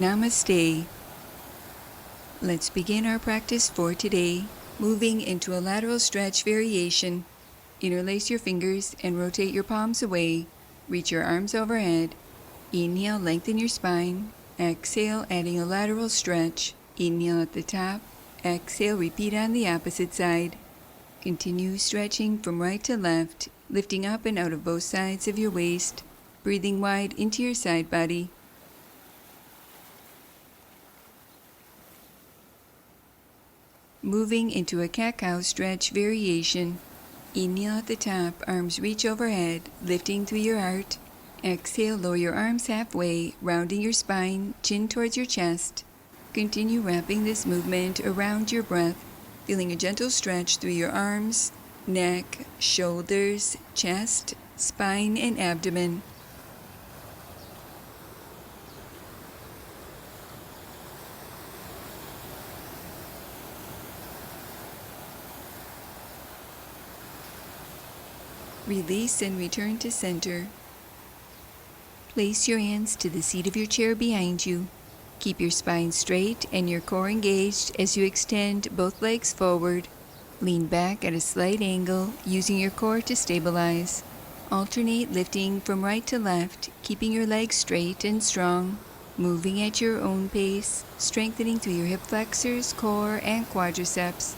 Namaste. Let's begin our practice for today, moving into a lateral stretch variation. Interlace your fingers and rotate your palms away. Reach your arms overhead. Inhale, lengthen your spine. Exhale, adding a lateral stretch. Inhale at the top. Exhale, repeat on the opposite side. Continue stretching from right to left, lifting up and out of both sides of your waist, breathing wide into your side body. Moving into a cat-cow stretch variation. Inhale at the top, arms reach overhead, lifting through your heart. Exhale, lower your arms halfway, rounding your spine, chin towards your chest. Continue wrapping this movement around your breath, feeling a gentle stretch through your arms, neck, shoulders, chest, spine, and abdomen. Release and return to center. Place your hands to the seat of your chair behind you. Keep your spine straight and your core engaged as you extend both legs forward. Lean back at a slight angle, using your core to stabilize. Alternate lifting from right to left, keeping your legs straight and strong. Moving at your own pace, strengthening through your hip flexors, core, and quadriceps.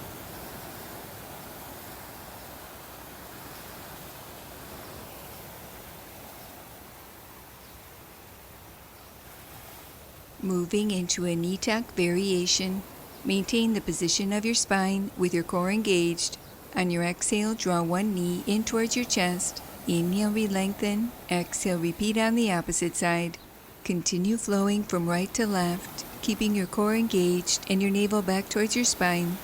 Moving into a knee tuck variation. Maintain the position of your spine with your core engaged. On your exhale, draw one knee in towards your chest. Inhale, re-lengthen. Exhale, repeat on the opposite side. Continue flowing from right to left, keeping your core engaged and your navel back towards your spine.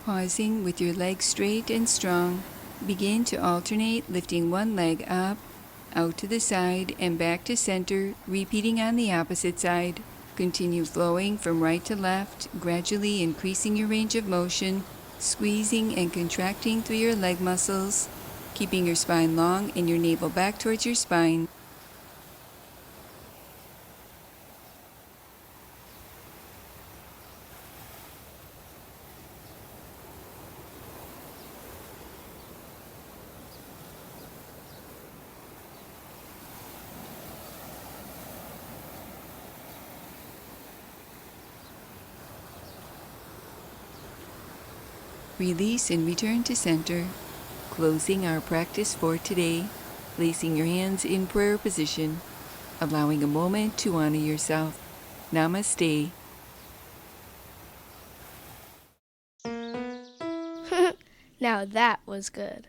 Pausing with your legs straight and strong, begin to alternate lifting one leg up, out to the side, and back to center, repeating on the opposite side. Continue flowing from right to left, gradually increasing your range of motion, squeezing and contracting through your leg muscles, keeping your spine long and your navel back towards your spine. Release and return to center. Closing our practice for today, placing your hands in prayer position, allowing a moment to honor yourself. Namaste. Now that was good.